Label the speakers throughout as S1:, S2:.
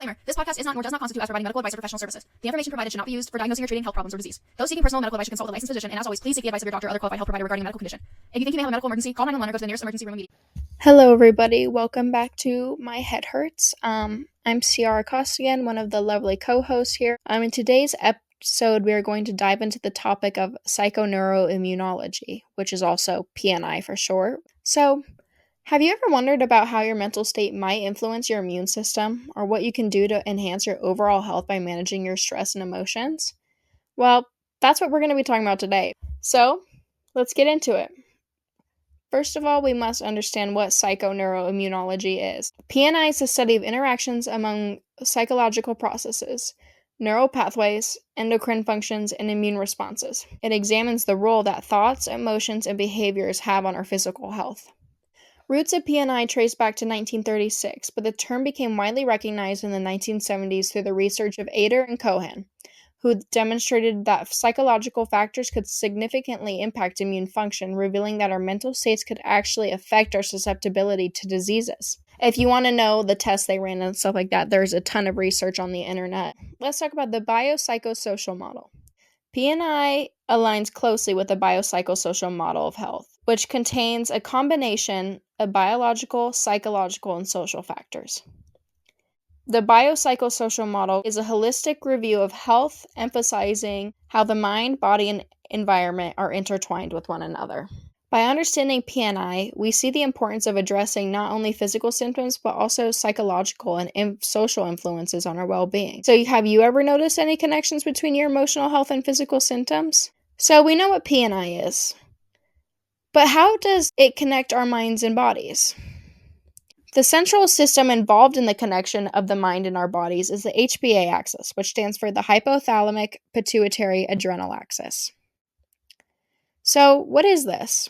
S1: Disclaimer: This podcast is not nor does not constitute as providing medical advice or professional services. The information provided should not be used for diagnosing or treating health problems or disease. Those seeking personal medical advice should consult with a licensed physician, and as always, please seek the advice of your doctor or other qualified health provider regarding a medical condition. If you think you may have a medical emergency, call 911 or go to the nearest emergency room immediately.
S2: Hello everybody, welcome back to My Head Hurts. I'm Ciara again, one of the lovely co-hosts here. In today's episode, we are going to dive into the topic of Psychoneuroimmunology, which is also PNI for short. So, have you ever wondered about how your mental state might influence your immune system, or what you can do to enhance your overall health by managing your stress and emotions? Well, that's what we're going to be talking about today. So, let's get into it. First of all, we must understand what psychoneuroimmunology is. PNI is the study of interactions among psychological processes, neural pathways, endocrine functions, and immune responses. It examines the role that thoughts, emotions, and behaviors have on our physical health. Roots of PNI trace back to 1936, but the term became widely recognized in the 1970s through the research of Ader and Cohen, who demonstrated that psychological factors could significantly impact immune function, revealing that our mental states could actually affect our susceptibility to diseases. If you want to know the tests they ran and stuff like that, there's a ton of research on the internet. Let's talk about the biopsychosocial model. PNI aligns closely with the biopsychosocial model of health, which contains a combination of biological, psychological, and social factors. The biopsychosocial model is a holistic review of health, emphasizing how the mind, body, and environment are intertwined with one another. By understanding PNI, we see the importance of addressing not only physical symptoms, but also psychological and social influences on our well-being. So have you ever noticed any connections between your emotional health and physical symptoms? So we know what PNI is, but how does it connect our minds and bodies? The central system involved in the connection of the mind and our bodies is the HPA axis, which stands for the hypothalamic pituitary adrenal axis. So, what is this?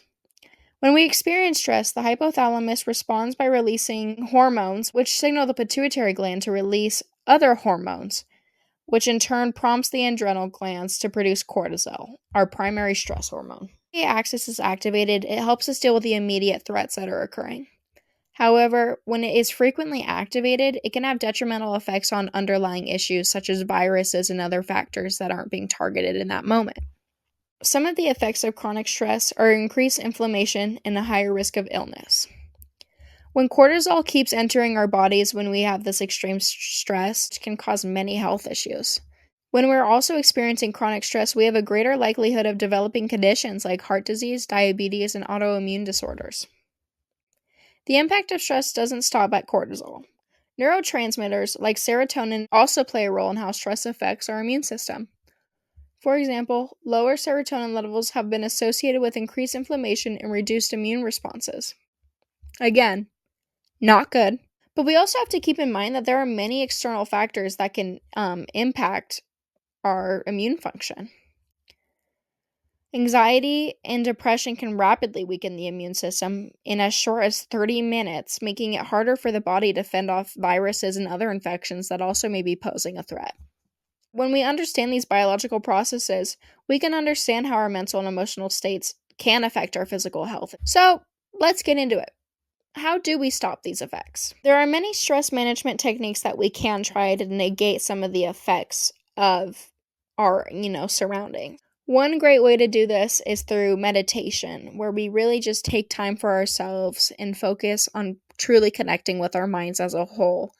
S2: When we experience stress, the hypothalamus responds by releasing hormones, which signal the pituitary gland to release other hormones, which in turn prompts the adrenal glands to produce cortisol, our primary stress hormone. When the axis is activated, it helps us deal with the immediate threats that are occurring. However, when it is frequently activated, it can have detrimental effects on underlying issues such as viruses and other factors that aren't being targeted in that moment. Some of the effects of chronic stress are increased inflammation and a higher risk of illness. When cortisol keeps entering our bodies when we have this extreme stress, it can cause many health issues. When we're also experiencing chronic stress, we have a greater likelihood of developing conditions like heart disease, diabetes, and autoimmune disorders. The impact of stress doesn't stop at cortisol. Neurotransmitters like serotonin also play a role in how stress affects our immune system. For example, lower serotonin levels have been associated with increased inflammation and reduced immune responses. Again, not good. But we also have to keep in mind that there are many external factors that can impact our immune function. Anxiety and depression can rapidly weaken the immune system in as short as 30 minutes, making it harder for the body to fend off viruses and other infections that also may be posing a threat. When we understand these biological processes, we can understand how our mental and emotional states can affect our physical health. So, let's get into it. How do we stop these effects? There are many stress management techniques that we can try to negate some of the effects of our, surroundings. One great way to do this is through meditation, where we really just take time for ourselves and focus on truly connecting with our minds as a whole.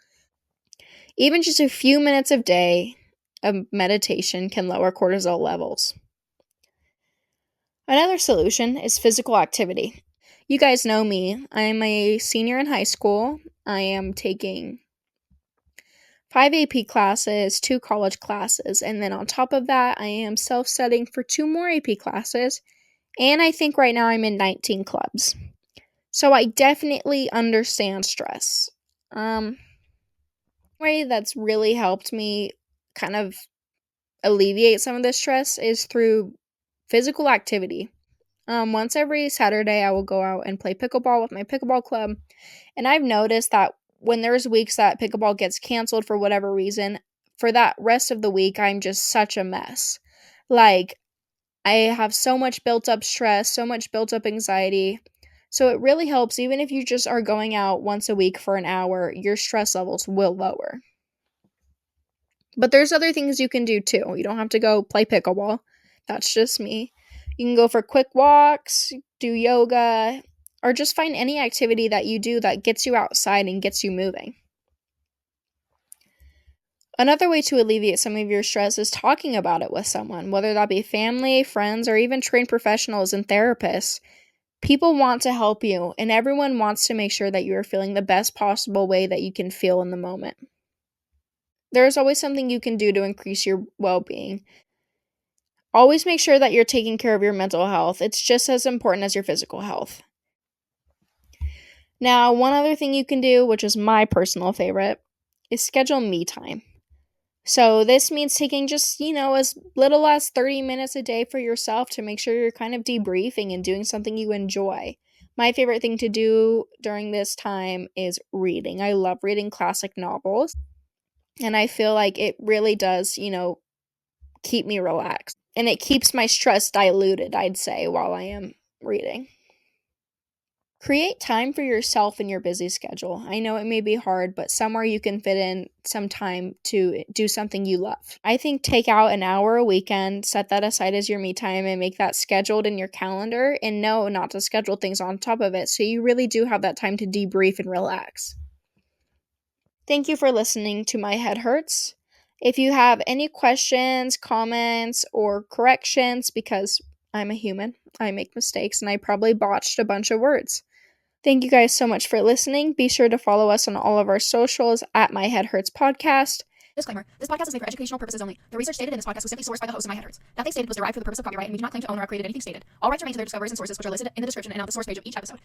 S2: Even just a few minutes a day of meditation can lower cortisol levels. Another solution is physical activity. You guys know me. I'm a senior in high school. I am taking 5 AP classes, 2 college classes, and then on top of that, I am self-studying for 2 more AP classes, and I think right now I'm in 19 clubs. So I definitely understand stress. Way that's really helped me kind of alleviate some of the stress is through physical activity. Once every Saturday, I will go out and play pickleball with my pickleball club, and I've noticed that when there's weeks that pickleball gets canceled for whatever reason, for that rest of the week, I'm just such a mess. Like, I have so much built up stress, so much built up anxiety. So it really helps, even if you just are going out once a week for an hour, your stress levels will lower. But there's other things you can do too. You don't have to go play pickleball. That's just me. You can go for quick walks, do yoga, or just find any activity that you do that gets you outside and gets you moving. Another way to alleviate some of your stress is talking about it with someone, whether that be family, friends, or even trained professionals and therapists. People want to help you, and everyone wants to make sure that you are feeling the best possible way that you can feel in the moment. There is always something you can do to increase your well-being. Always make sure that you're taking care of your mental health. It's just as important as your physical health. Now, one other thing you can do, which is my personal favorite, is schedule me time. So this means taking just, as little as 30 minutes a day for yourself to make sure you're kind of debriefing and doing something you enjoy. My favorite thing to do during this time is reading. I love reading classic novels, and I feel like it really does, keep me relaxed. And it keeps my stress diluted, I'd say, while I am reading. Create time for yourself in your busy schedule. I know it may be hard, but somewhere you can fit in some time to do something you love. I think take out an hour a weekend, set that aside as your me time, and make that scheduled in your calendar, and know not to schedule things on top of it, so you really do have that time to debrief and relax. Thank you for listening to My Head Hurts. If you have any questions, comments, or corrections, because I'm a human, I make mistakes, and I probably botched a bunch of words. Thank you guys so much for listening. Be sure to follow us on all of our socials at My Head Hurts Podcast.
S1: Disclaimer: this podcast is made for educational purposes only. The research stated in this podcast was simply sourced by the host of My Head Hurts. That they stated was derived for the purpose of copyright, and we do not claim to own or have created anything stated. All rights remain to their discoverers and sources, which are listed in the description and on the source page of each episode.